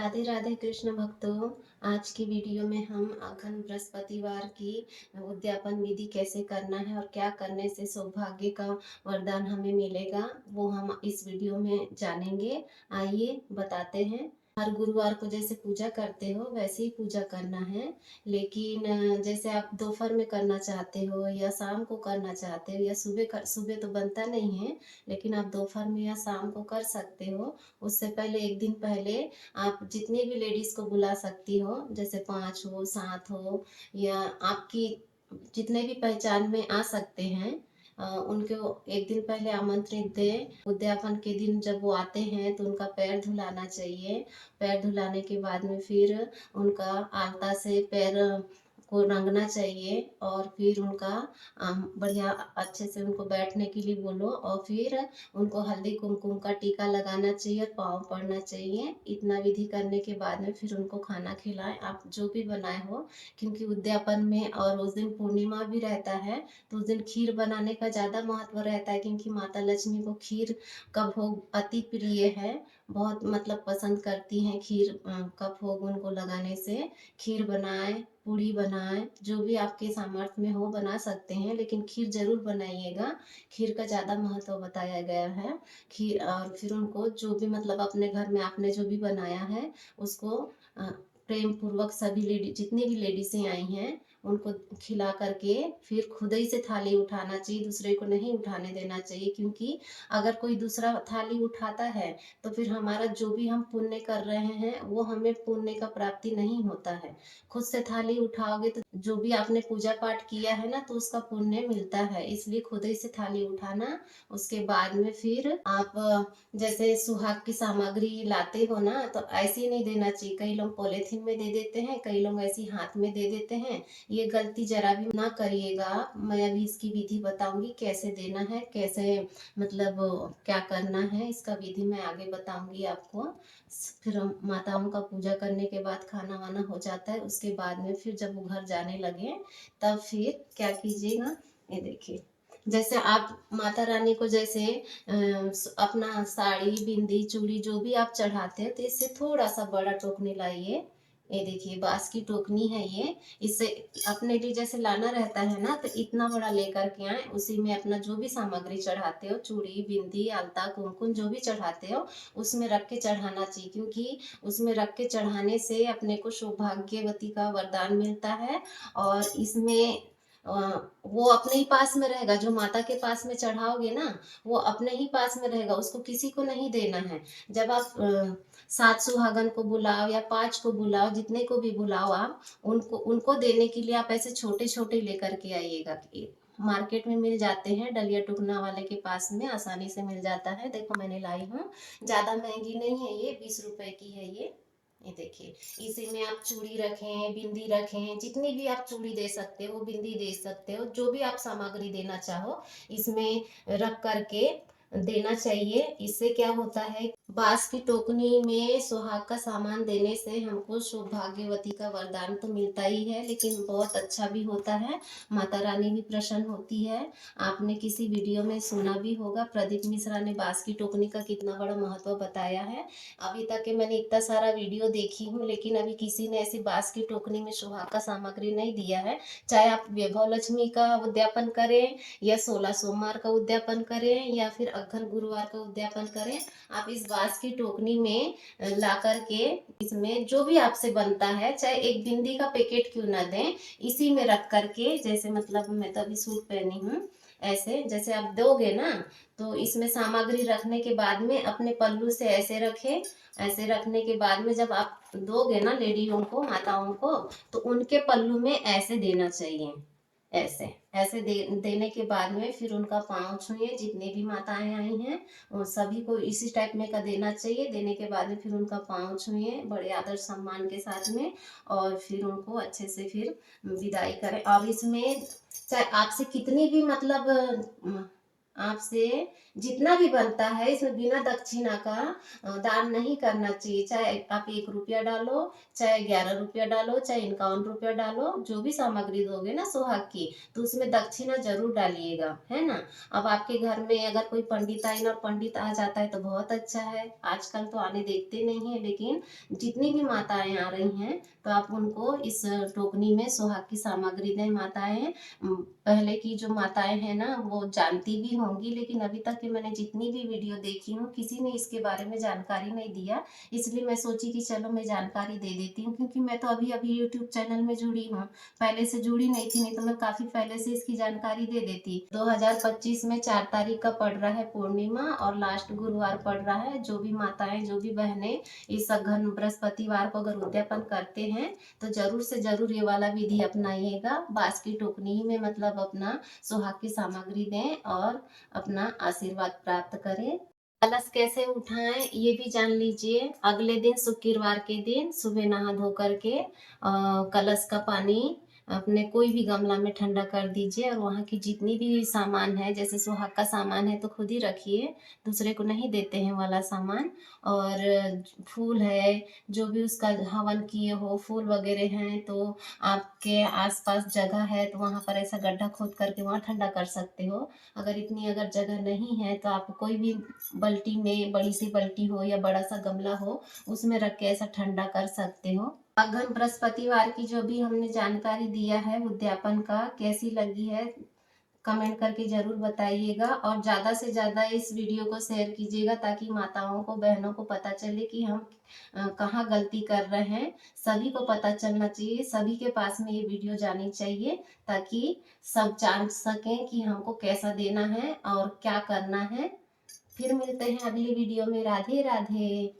राधे राधे कृष्ण भक्तों। आज की वीडियो में हम अघन बृहस्पतिवार की उद्यापन विधि कैसे करना है और क्या करने से सौभाग्य का वरदान हमें मिलेगा, वो हम इस वीडियो में जानेंगे। आइए बताते हैं। हर गुरुवार को जैसे पूजा करते हो वैसे ही पूजा करना है, लेकिन जैसे आप दोपहर में करना चाहते हो या शाम को करना चाहते हो या सुबह तो बनता नहीं है, लेकिन आप दोपहर में या शाम को कर सकते हो। उससे पहले एक दिन पहले आप जितनी भी लेडीज को बुला सकती हो, जैसे 5 हो 7 हो या आपकी जितने भी पहचान में आ सकते हैं, उनको एक दिन पहले आमंत्रित दें। उद्यापन के दिन जब वो आते हैं तो उनका पैर धुलाना चाहिए। पैर धुलाने के बाद में फिर उनका आलता से पैर को रंगना चाहिए और फिर उनका बढ़िया अच्छे से उनको बैठने के लिए बोलो और फिर उनको हल्दी कुमकुम का टीका लगाना चाहिए और पाँव पड़ना चाहिए। इतना विधि करने के बाद में फिर उनको खाना खिलाएं, आप जो भी बनाए हो। क्योंकि उद्यापन में और उस दिन पूर्णिमा भी रहता है, तो उस दिन खीर बनाने का ज़्यादा महत्व रहता है, क्योंकि माता लक्ष्मी को खीर का भोग अति प्रिय है। बहुत मतलब पसंद करती हैं खीर का भोग उनको लगाने से। खीर बनाएं, पूड़ी बनाएं, जो भी आपके सामर्थ्य में हो बना सकते हैं, लेकिन खीर जरूर बनाइएगा। खीर का ज़्यादा महत्व बताया गया है। खीर और फिर उनको जो भी मतलब अपने घर में आपने जो भी बनाया है उसको प्रेम पूर्वक सभी लेडी जितनी भी लेडीसें आई हैं उनको खिला करके फिर खुद ही से थाली उठाना चाहिए, दूसरे को नहीं उठाने देना चाहिए। क्योंकि अगर कोई दूसरा थाली उठाता है तो फिर हमारा जो भी हम पुण्य कर रहे हैं वो हमें पुण्य का प्राप्ति नहीं होता है। खुद से थाली उठाओगे तो जो भी आपने पूजा पाठ किया है ना तो उसका पुण्य मिलता है, इसलिए खुद ही से थाली उठाना। उसके बाद में फिर आप जैसे सुहाग की सामग्री लाते हो ना तो ऐसे ही नहीं देना चाहिए। कई लोग पॉलिथीन में दे देते हैं, कई लोग ऐसे हाथ में दे देते हैं। ये गलती जरा भी ना करिएगा। मैं अभी इसकी विधि बताऊंगी कैसे देना है, कैसे मतलब क्या करना है, इसका विधि मैं आगे बताऊंगी आपको। फिर हम माताओं का पूजा करने के बाद खाना वाना हो जाता है, उसके बाद में फिर जब वो घर जाने लगे तब फिर क्या कीजिएगा, ये देखिए। जैसे आप माता रानी को जैसे अपना साड़ी बिंदी चूड़ी जो भी आप चढ़ाते हो तो इससे थोड़ा सा बड़ा टोकनी लाइए। ये देखिए बांस की टोकनी है ये। इससे अपने लिए जैसे लाना रहता है ना तो इतना बड़ा लेकर के आए, उसी में अपना जो भी सामग्री चढ़ाते हो चूड़ी बिंदी आलता कुमकुम जो भी चढ़ाते हो उसमें रख के चढ़ाना चाहिए। क्योंकि उसमें रख के चढ़ाने से अपने को सौभाग्यवती का वरदान मिलता है। और इसमें वो अपने ही पास में रहेगा। जो माता के पास में चढ़ाओगे ना वो अपने ही पास में रहेगा, उसको किसी को नहीं देना है। जब आप 7 सुहागन को बुलाओ या 5 को बुलाओ, जितने को भी बुलाओ आप उनको उनको देने के लिए आप ऐसे छोटे छोटे लेकर के आइएगा। मार्केट में मिल जाते हैं, डलिया टुकना वाले के पास में आसानी से मिल जाता है। देखो मैंने लाई हूँ, ज़्यादा महंगी नहीं है, ये 20 रुपए की है ये देखिए। इसी में आप चूड़ी रखें बिंदी रखें, जितनी भी आप चूड़ी दे सकते हो बिंदी दे सकते हो, जो भी आप सामग्री देना चाहो इसमें रख करके देना चाहिए। इससे क्या होता है, बांस की टोकनी में सुहाग का सामान देने से हमको सौभाग्यवती का वरदान तो मिलता ही है, लेकिन बहुत अच्छा भी होता है। माता रानी भी प्रसन्न होती है। आपने किसी वीडियो में सुना भी होगा, प्रदीप मिश्रा ने बांस की टोकनी का कितना बड़ा महत्व बताया है। अभी तक के मैंने इतना सारा वीडियो देखी हूँ, लेकिन अभी किसी ने ऐसी बांस की टोकनी में सुहाग का सामग्री नहीं दिया है। चाहे आप वैभव लक्ष्मी का उद्यापन करें या 16 सोमवार का उद्यापन करें या फिर अघन गुरुवार का उद्यापन करें, आप इस बांस की टोकनी में ला करके इसमें जो भी आपसे बनता है, चाहे एक बिंदी का पैकेट क्यों ना दें, इसी में रख करके, जैसे मतलब मैं तो अभी सूट पहनी हूँ, ऐसे जैसे आप दोगे ना तो इसमें सामग्री रखने के बाद में अपने पल्लू से ऐसे रखें। ऐसे रखने के बाद में जब आप दोगे ना लेडियों को माताओं को तो उनके पल्लू में ऐसे देना चाहिए। ऐसे ऐसे देने के बाद में फिर उनका पाँव छुए, जितने भी माताएं आई हैं उन सभी को इसी टाइप में का देना चाहिए। देने के बाद में फिर उनका पाँव छुए बड़े आदर सम्मान के साथ में, और फिर उनको अच्छे से फिर विदाई करें। और इसमें चाहे आपसे कितनी भी मतलब आपसे जितना भी बनता है इसमें बिना दक्षिणा का दान नहीं करना चाहिए। चाहे आप 1 रुपया डालो, चाहे 11 रुपया डालो, चाहे 51 रुपया डालो, जो भी सामग्री दोगे ना सुहाग की, तो उसमें दक्षिणा ज़रूर डालिएगा, है ना? अब आपके घर में अगर कोई पंडित आइन और पंडित आ जाता है तो बहुत अच्छा है। आजकल तो आने देखते नहीं हैं, लेकिन जितनी भी माताएँ आ रही हैं, तो आप उनको इस टोकनी में सुहाग की सामग्री दें। माताएँ पहले की जो माताएँ हैं ना, वो जानती भी होंगी, लेकिन अभी तक की मैंने जितनी भी वीडियो देखी हूँ, किसी ने इसके बारे में जानकारी नहीं दिया। इसलिए मैं सोची कि चलो मैं जानकारी दे देती हूँ, क्योंकि मैं तो अभी-अभी यूट्यूब चैनल में जुड़ी हूँ। पहले से जुड़ी नहीं थी, नहीं तो मैं काफ़ी पहले से इसकी जानकारी दे देती। 2025 में 4 तारीख का पड़ रहा है पूर्णिमा और लास्ट गुरुवार पड़ रहा है। जो भी माताएँ, जो भी बहनें इस घन बृहस्पतिवार को अगर उद्यापन करते हैं, तो ज़रूर से ज़रूर ये वाला विधि अपनाइएगा। बाँस की टोकनी में मतलब अपना सुहाग की सामग्री दें और अपना आशीर्वाद प्राप्त करें। कलश कैसे उठाएँ ये भी जान लीजिए। अगले दिन शुक्रवार के दिन सुबह नहा धो कर के कलश का पानी अपने कोई भी गमला में ठंडा कर दीजिए और वहाँ की जितनी भी सामान है, जैसे सुहाग का सामान है तो खुद ही रखिए, दूसरे को नहीं देते हैं वाला सामान। और फूल है, जो भी उसका हवन किए हो, फूल वगैरह हैं, तो आपके आस-पास जगह है तो वहाँ पर ऐसा गड्ढा खोद करके वहाँ ठंडा कर सकते हो। अगर इतनी अगर जगह नहीं है तो आप कोई भी बाल्टी में, बड़ी सी बाल्टी हो या बड़ा सा गमला हो, उसमें रख के ऐसा ठंडा कर सकते हो। अघन बृहस्पतिवार की जो भी हमने जानकारी दिया है उद्यापन का, कैसी लगी है कमेंट करके ज़रूर बताइएगा और ज़्यादा से ज़्यादा इस वीडियो को शेयर कीजिएगा, ताकि माताओं को, बहनों को पता चले कि हम कहाँ गलती कर रहे हैं। सभी को पता चलना चाहिए, सभी के पास में ये वीडियो जानी चाहिए, ताकि सब जान सकें कि हमको कैसा देना है और क्या करना है। फिर मिलते हैं अगली वीडियो में। राधे राधे।